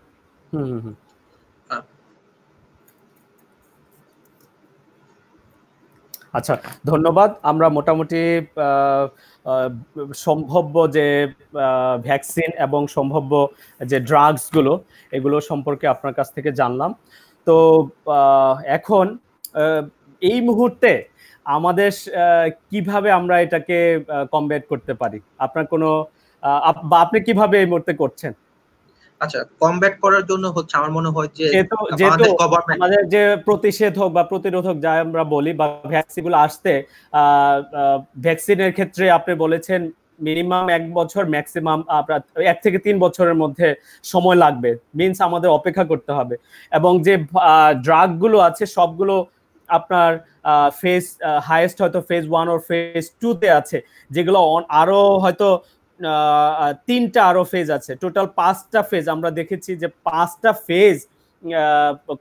আচ্ছা, ধন্যবাদ। আমরা মোটামুটি সম্ভাব্য যে ভ্যাকসিন এবং সম্ভাব্য যে ড্রাগসগুলো এগুলো সম্পর্কে আপনার কাছ থেকে জানলাম। তো এখন এই মুহূর্তে আমাদের কিভাবে আমরা এটাকে কমব্যাট করতে পারি, আপনার কোনো বা আপনি কিভাবে এই মুহূর্তে করছেন? আচ্ছা, কমব্যাট করার জন্য হচ্ছে আমার মনে হয় যে আমাদের যে প্রতিষেধক বা প্রতিরোধক যা আমরা বলি বা ভ্যাকসিনগুলো আসতে, ভ্যাকসিনের ক্ষেত্রে আপনি বলেছেন মিনিমাম 1 বছর, ম্যাক্সিমাম 1 থেকে 3 বছরের মধ্যে সময় লাগবে, মিন্স আমাদের অপেক্ষা করতে হবে। এবং যে ড্রাগগুলো আছে সবগুলো আপনার ফেজ হাইয়েস্ট হয়তো ফেজ 1 ও ফেজ 2 তে আছে, যেগুলো আরো হয়তো 3টা আরো ফেজ আছে, টোটাল 5টা ফেজ আমরা দেখেছি যে 5টা ফেজ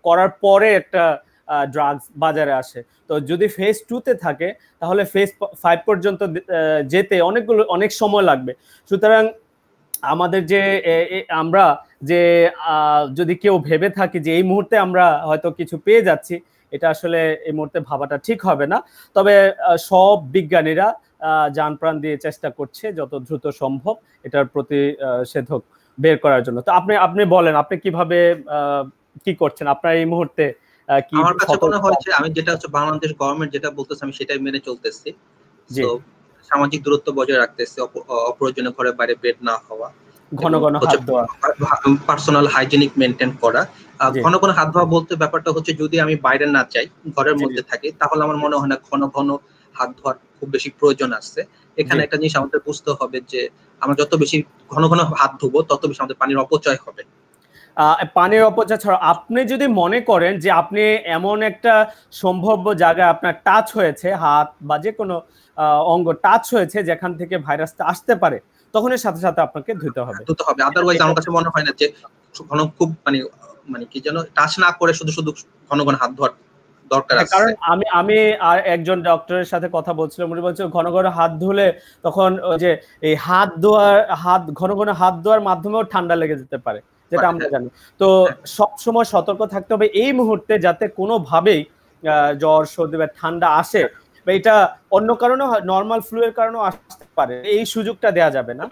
করার পরে একটা ড্রাগস বাজারে আসে। তো যদি ফেজ 2 তে থাকে তাহলে ফেজ 5 পর্যন্ত যেতে অনেক সময় লাগবে। সুতরাং আমাদের যে আমরা যে যদি কেউ ভেবে থাকি যে এই মুহূর্তে আমরা হয়তো কিছু পেয়ে যাচ্ছি, এটা আসলে এই মুহূর্তে ভাবাটা ঠিক হবে না। তবে সব বিজ্ঞানীরা জান প্রাণ দিয়ে চেষ্টা করছে যত দ্রুত সম্ভব এটার প্রতিষেধক বের করার জন্য। তো আপনি বলেন, আপনি কিভাবে কি করছেন আপনার এই মুহূর্তে? আমার কাছে মনে হচ্ছে আমি যেটা হচ্ছে বাংলাদেশ গভর্নমেন্ট যেটা বলতেছে আমি সেটাই মেনে চলতেছি। তো সামাজিক দূরত্ব বজায় রাখতেছি, অপ্রয়োজনীয় ঘরের বাইরে বের না হওয়া, ঘন ঘন হাত ধোয়া, পার্সোনাল হাইজিনিক মেইনটেইন করা। ঘন ঘন হাত ধোয়া বলতে ব্যাপারটা হচ্ছে যদি আমি বাইরে না যাই, ঘরের মধ্যে থাকি, তাহলে আমার মনে হয় না ঘন ঘন হাত ধোয়ার খুব বেশি প্রয়োজন আছে। এখানে একটা জিনিস আমাদের বুঝতে হবে যে আমরা যত বেশি ঘন ঘন হাত ধুবো তত বেশি আমাদের পানির অপচয় হবে। পানির অপচয় ছাড়া আপনি যদি মনে করেন যে আপনি এমন একটা সম্ভাব্য জায়গায় আপনার টাচ হয়েছে, হাত বা যে কোনো অঙ্গ টাচ হয়েছে যেখান থেকে ভাইরাসটা আসতে পারে, তখন এর সাথে সাথে আপনাকে ধুতে হবে। আদারওয়াইজ আমার কাছে মনে হয় না যে খুব মানে কি যেন টাচ না করে শুধু ঘন ঘন হাত ধোয়ার দরকার আছে। কারণ আমি আর একজন ডক্টরের সাথে কথা বলছিলাম, উনি বলছে ঘন ঘন হাত ধুলে তখন ওই যে এই ঘন ঘন হাত ধোয়ার মাধ্যমেও ঠান্ডা লেগে যেতে পারে, যেটা আমরা জানি। তো সবসময় সতর্ক থাকতে হবে এই মুহূর্তে যাতে কোনোভাবেই জ্বর, সর্দি বা ঠান্ডা আসে, বা এটা অন্য কারণে নরমাল ফ্লু এর কারণেও আসতে পারে, এই সুযোগটা দেয়া যাবে না।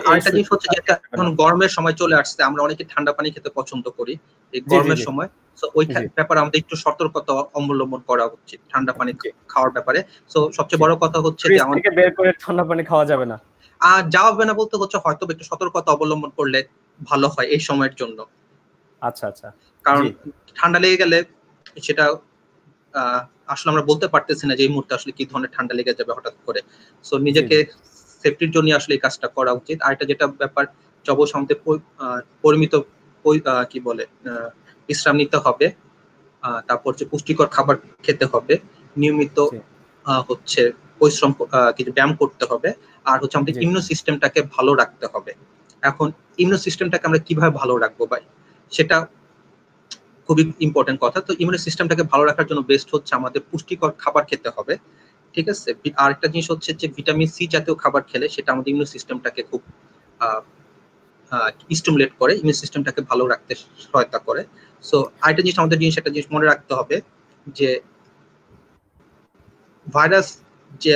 আরেকটা জিনিস হচ্ছে যে এখন গরমের সময় চলে আসছে, আমরা অনেকে ঠান্ডা পানি খেতে পছন্দ করি এই গরমের সময়। সো ওই ব্যাপারে আমাদের একটু সতর্কতা অবলম্বন করা উচিত ঠান্ডা পানি খাওয়ার ব্যাপারে। সো সবচেয়ে বড় কথা হচ্ছে যে আমাদের বের করে ঠান্ডা পানি খাওয়া যাবে না। আর যাওয়াবে না বলতে হচ্ছে হয়তো একটু সতর্কতা অবলম্বন করলে ভালো হয় এই সময়ের জন্য। আচ্ছা আচ্ছা, কারণ ঠান্ডা লেগে গেলে সেটা আসলে আমরা বলতে পারতেছি না যে এই মুহূর্তে আসলে কি ধরনের ঠান্ডা লেগে যাবে হঠাৎ করে। সো নিজেকে সেফটির জন্য আসলে এই কাজটা করা উচিত। আর এটা যেটা ব্যাপার আমাদের পরিমিত কি বলে বিশ্রাম নিতে হবে, তারপর যে পুষ্টিকর খাবার খেতে হবে, নিয়মিত হচ্ছে পরিশ্রম কিছু ব্যায়াম করতে হবে, আর হচ্ছে আমাদের ইমিউন সিস্টেমটাকে ভালো রাখতে হবে। এখন ইমিউন সিস্টেমটাকে আমরা কিভাবে ভালো রাখবো ভাই, সেটা খুবই ইম্পর্টেন্ট কথা। তো ইমিউন সিস্টেমটাকে ভালো রাখার জন্য বেস্ট হচ্ছে আমাদের পুষ্টিকর খাবার খেতে হবে, ঠিক আছে। আর একটা জিনিস হচ্ছে যে ভিটামিন সি জাতীয় খাবার খেলে সেটা আমাদের ইমিউন সিস্টেমটাকে খুব স্টিমুলেট করে, ইমিউন সিস্টেমটাকে ভালো রাখতে সহায়তা করে। সো আরেকটা জিনিস একটা জিনিস মনে রাখতে হবে যে ভাইরাস যে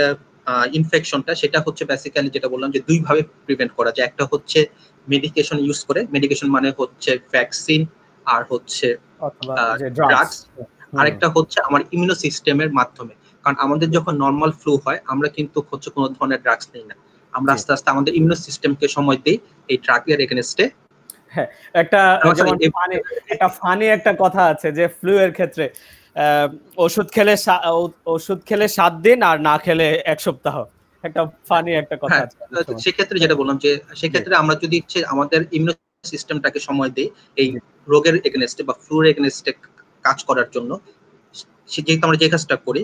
ইনফেকশনটা, সেটা হচ্ছে বেসিক্যালি যেটা বললাম যে দুই ভাবে প্রিভেন্ট করা যায়। একটা হচ্ছে মেডিকেশন ইউজ করে, মেডিকেশন মানে হচ্ছে ভ্যাকসিন আর হচ্ছে অথবা যে ড্রাগস। ড্রাগস। আরেকটা হচ্ছে আমার ইমিউনো সিস্টেমের মাধ্যমে, কারণ আমাদের যখন নর্মাল ফ্লু হয় আমরা কিন্তু হচ্ছে কোনো ধরনের ড্রাগস নেই না, আমরা আস্তে আস্তে আমাদের ইমিউনো সিস্টেমকে সময় দিই এই ড্রাগের এগেনস্টে। হ্যাঁ, একটা ফানি একটা কথা আছে যে ফ্লু এর ক্ষেত্রে ওষুধ খেলে 7 দিন আর না খেলে 1 সপ্তাহ, একটা ফানি একটা কথা আছে। সেক্ষেত্রে যেটা বললাম যে সেক্ষেত্রে আমরা যদি আমাদের ইমিউনো সিস্টেমটাকে সময় দিই এই রোগের এগেনস্টে বা ফ্লুর এগেনস্টে কাজ করার জন্য, যেহেতু আমরা যে কাজটা করি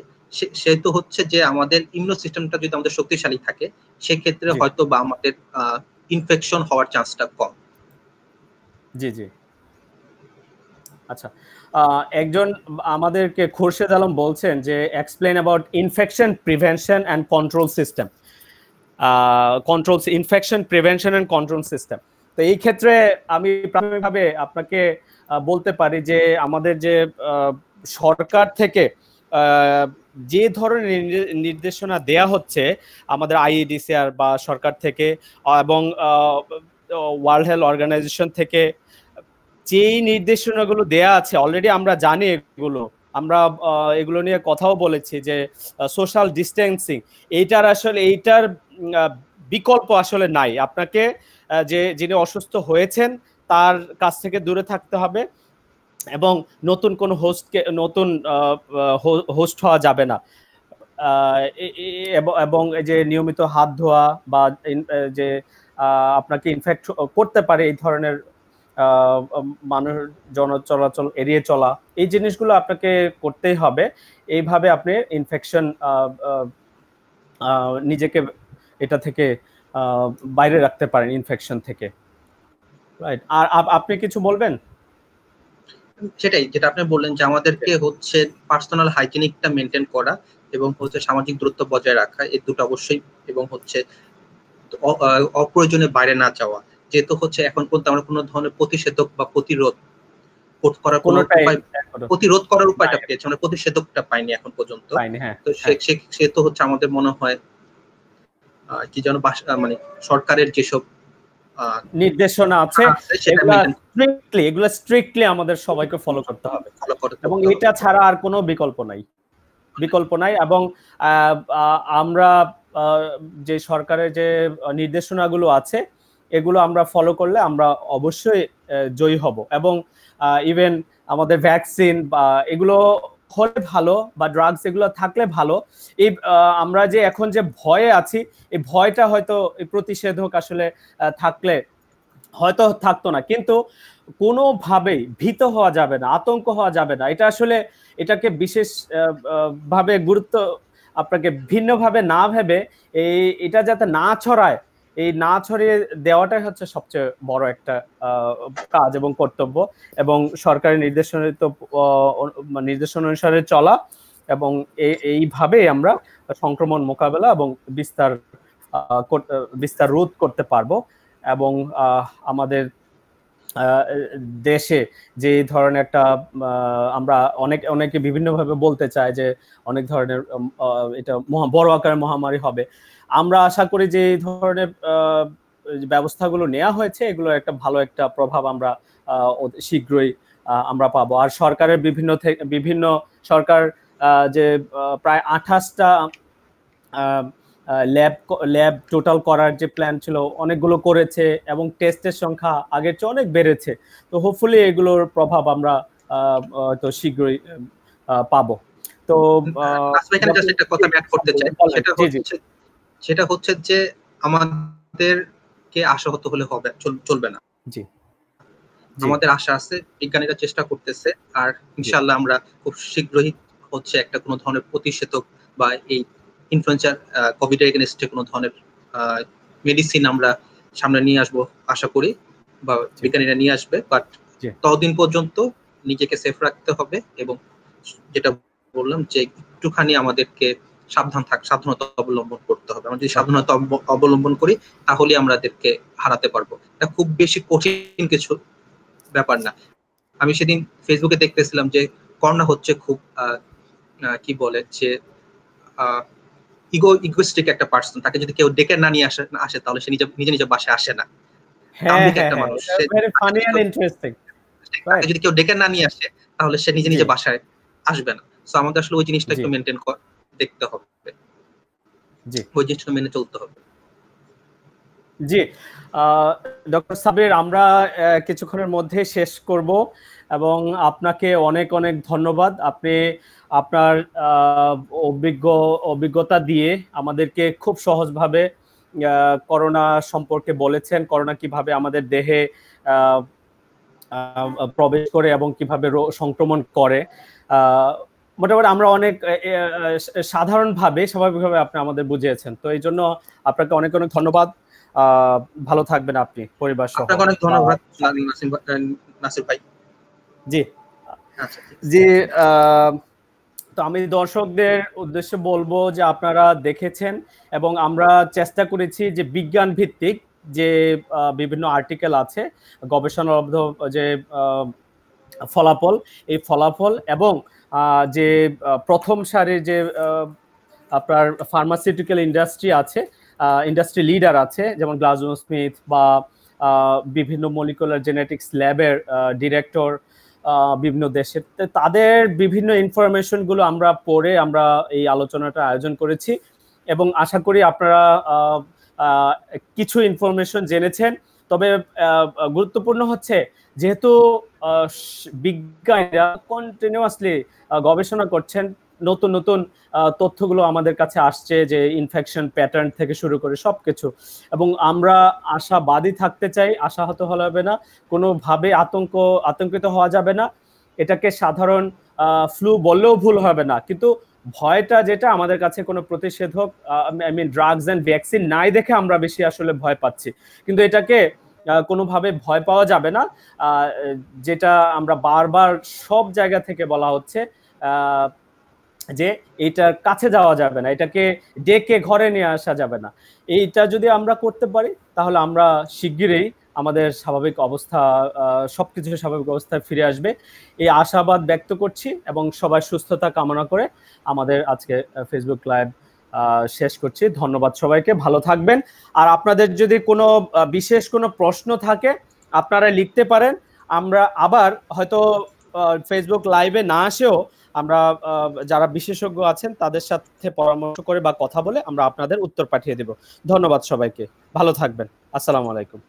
সেহেতু হচ্ছে যে আমাদের ইমিউনো সিস্টেমটা যদি আমাদের শক্তিশালী থাকে সেক্ষেত্রে হয়তো বা আমাদের ইনফেকশন হওয়ার চান্সটা কম। জি জি, আচ্ছা, একজন আমাদেরকে খুরশেদ আলম বলছেন যে explain about infection prevention and control system, infection prevention and control system. তো এই ক্ষেত্রে আমি প্রাথমিকভাবে আপনাকে বলতে পারি যে আমাদের যে সরকার থেকে যে ধরনের নির্দেশনা দেয়া হচ্ছে আমাদের আইইডিসিআর বা সরকার থেকে এবং ওয়ার্ল্ড হেলথ অর্গানাইজেশন থেকে, যেই নির্দেশনাগুলো দেয়া আছে অলরেডি আমরা জানি এগুলো, আমরা এগুলো নিয়ে কথাও বলেছি যে সোশ্যাল ডিস্টেন্সিং এইটার বিকল্প আসলে নাই। আপনাকে যিনি অসুস্থ হয়েছেন তার কাছ থেকে দূরে থাকতে হবে এবং নতুন কোন হোস্ট হওয়া যাবে না, এবং যে নিয়মিত হাত ধোয়া বা যে আপনাকে ইনফেক্ট করতে পারে এই ধরনের মানুষ চলাচল এড়িয়ে চলা, এই জিনিসগুলো আপনাকে করতেই হবে। এইভাবে আপনি ইনফেকশন নিজেকে এটা থেকে বাইরে রাখতে পারেন, ইনফেকশন থেকে। রাইট, আর আপনি কিছু বলবেন? সেটাই যেটা আপনি বললেন যে আমাদেরকে হচ্ছে পার্সোনাল হাইজিনিকটা মেনটেন করা এবং হচ্ছে সামাজিক দূরত্ব বজায় রাখা, এই দুটো অবশ্যই, এবং হচ্ছে অপ্রয়োজনে বাইরে না যাওয়া। যেহেতু হচ্ছে এখন পর্যন্ত আমরা কোনো ধরনের প্রতিষেধক বা প্রতিরোধ করার উপায়টা পেয়েছি, আমরা প্রতিষেধকটা পাইনি এখন পর্যন্ত। তো সেহেতু হচ্ছে আমাদের মনে হয় কি যেন মানে সরকারের যেসব নির্দেশনা আছে এগুলো স্ট্রিক্টলি আমাদের সবাইকে ফলো করতে হবে, এবং এটা ছাড়া আর কোনো বিকল্প নাই। এবং আমরা যে সরকারের যে নির্দেশনাগুলো আছে এগুলো আমরা ফলো করলে আমরা অবশ্যই জয়ী হব। এবং ইভেন আমাদের ভ্যাকসিন বা এগুলো হলে ভালো, বা ড্রাগস এগুলো থাকলে ভালো। এই আমরা যে এখন যে ভয়ে আছি, এই ভয়টা হয়তো এই প্রতিষেধক আসলে থাকলে হয়তো থাকতো না, কিন্তু কোনোভাবেই ভীত হওয়া যাবে না, আতঙ্ক হওয়া যাবে না। এটা আসলে এটাকে বিশেষ ভাবে গুরুত্ব আপনাকে ভিন্নভাবে না ভেবে এটা যাতে না ছড়ায়, এই না ছড়িয়ে দেওয়াটাই হচ্ছে সবচেয়ে বড় একটা কাজ এবং কর্তব্য, এবং সরকারি নির্দেশনা অনুসারে চলা, এবং এইভাবে আমরা সংক্রমণ মোকাবেলা এবং বিস্তার রোধ করতে পারবো। এবং আমাদের দেশে যে ধরনের একটা আমরা অনেকে বিভিন্নভাবে বলতে চাই যে অনেক ধরনের এটা বড় আকারের মহামারী হবে, আমরা আশা করি যে এই ধরনের ব্যবস্থাগুলো নেওয়া হয়েছে এগুলো একটা ভালো একটা প্রভাব আমরা শীঘ্রই আমরা পাবো। আর সরকারের বিভিন্ন সরকার যে প্রায় 28টা ল্যাব টোটাল করার যে প্ল্যান ছিল অনেকগুলো করেছে, এবং টেস্টের সংখ্যা আগের চেয়ে অনেক বেড়েছে। তো হোপফুলি এগুলোর প্রভাব আমরা তো শীঘ্রই পাবো। তো একটা কথা অ্যাড করতে চাই, সেটা হচ্ছে যে আমাদেরকে আশাহত হলে চলবে না। জি, আমাদের আশা আছে, বিজ্ঞানীরা চেষ্টা করতেছে, আর ইনশাআল্লাহ আমরা খুব শীঘ্রই হচ্ছে একটা কোনো ধরনের প্রতিষেধক বা এই ইনফ্লুয়েঞ্জা কোভিড এর এগেইনস্টে কোনো ধরনের মেডিসিন আমরা সামনে নিয়ে আসবো আশা করি, বা বিজ্ঞানীরা নিয়ে আসবে। বাট ততদিন পর্যন্ত নিজেকে সেফ রাখতে হবে, এবং যেটা বললাম যে একটুখানি আমাদেরকে সাবধানতা অবলম্বন করতে হবে। আমরা যদি সাবধানতা অবলম্বন করি তাহলে আমাদেরকে হারাতে পারবো। এটা খুব বেশি কঠিন কিছু ব্যাপার না। আমি সেদিন ফেসবুকে দেখতেছিলাম যে করোনা হচ্ছে খুব কি বলে যে ইগোইস্টিক একটা পার্সন, তাকে যদি কেউ ডেকে না নিয়ে আসে তাহলে সে নিজে বাসায় আসে না। হ্যাঁ হ্যাঁ হ্যাঁ, ভেরি ফানি এন্ড ইন্টারেস্টিং। তাকে যদি কেউ ডেকে না নিয়ে আসে তাহলে সে নিজে বাসায় আসবে না। সো আমাদের আসলে ওই জিনিসটা একটু মেনটেন দেখতে হবে, জি ওই জিনিসটা মেনে চলতে হবে। জি ডক্টর সাবির, আমরা কিছুক্ষণের মধ্যে শেষ করব এবং আপনাকে অনেক অনেক ধন্যবাদ। আপনি আপনার অভিজ্ঞতা দিয়ে আমাদেরকে খুব সহজভাবে করোনা সম্পর্কে বলেছেন, করোনা কিভাবে আমাদের দেহে প্রবেশ করে এবং কিভাবে সংক্রমণ করে। মোটামুটি আমরা অনেক সাধারণভাবে স্বাভাবিকভাবে আপনি আমাদের বুঝিয়েছেন, তো এই জন্য আপনাকে অনেক অনেক ধন্যবাদ। ভালো থাকবেন আপনি পরিবার সহ। আপনাকে অনেক ধন্যবাদ নাসির ভাই। জি জি তো আমি দর্শকদের উদ্দেশ্যে বলবো যে আপনারা দেখেছেন এবং আমরা চেষ্টা করেছি যে বিজ্ঞান ভিত্তিক যে বিভিন্ন আর্টিকেল আছে, গবেষণালব্ধ যে ফলাফল, এই ফলাফল এবং যে প্রথম সারির যে আপনার ফার্মাসিউটিক্যাল ইন্ডাস্ট্রি আছে, ইন্ডাস্ট্রি লিডার আছে, যেমন গ্লাক্সোস্মিথ বা বিভিন্ন মলিকুলার জেনেটিক্স ল্যাবের ডিরেক্টর বিভিন্ন দেশের, তাদের বিভিন্ন ইনফরমেশনগুলো আমরা পড়ে আমরা এই আলোচনাটা আয়োজন করেছি এবং আশা করি আপনারা কিছু ইনফরমেশন জেনেছেন। তবে গুরুত্বপূর্ণ হচ্ছে যেহেতু বিজ্ঞানীরা কন্টিনিউয়াসলি গবেষণা করছেন, নতুন নতুন তথ্যগুলো আমাদের কাছে আসছে, যে ইনফেকশন প্যাটার্ন থেকে শুরু করে সবকিছু, এবং আমরা আশাবাদী থাকতে চাই, আশাহত হলে হবে না, কোনোভাবে আতঙ্কিত হওয়া যাবে না। এটাকে সাধারণ ফ্লু বললেও ভুল হবে না, কিন্তু ভয়টা যেটা, আমাদের কাছে কোনো প্রতিষেধক ড্রাগস এন্ড ভ্যাকসিন নাই দেখে আমরা বেশি আসলে ভয় পাচ্ছি, কিন্তু এটাকে কোনোভাবে ভয় পাওয়া যাবে না। যেটা আমরা বারবার সব জায়গা থেকে বলা হচ্ছে যে এইটার কাছে যাওয়া যাবে না, এটাকে ডেকে ঘরে নিয়ে আসা যাবে না। এইটা যদি আমরা করতে পারি তাহলে আমরা শিগগিরই আমাদের স্বাভাবিক অবস্থা, সবকিছু স্বাভাবিক অবস্থায় ফিরে আসবে, এই আশাবাদ ব্যক্ত করছি এবং সবাই সুস্থতা কামনা করে আমাদের আজকে ফেসবুক লাইভ শেষ করছি। ধন্যবাদ সবাইকে, ভালো থাকবেন। আর আপনাদের যদি কোনো বিশেষ কোনো প্রশ্ন থাকে আপনারা লিখতে পারেন, আমরা আবার হয়তো ফেসবুক লাইভে না আসেও আমরা যারা বিশেষজ্ঞ আছেন তাদের সাথে পরামর্শ করে বা কথা বলে আমরা আপনাদের উত্তর পাঠিয়ে দেব। ধন্যবাদ সবাইকে, ভালো থাকবেন, আসসালামু আলাইকুম।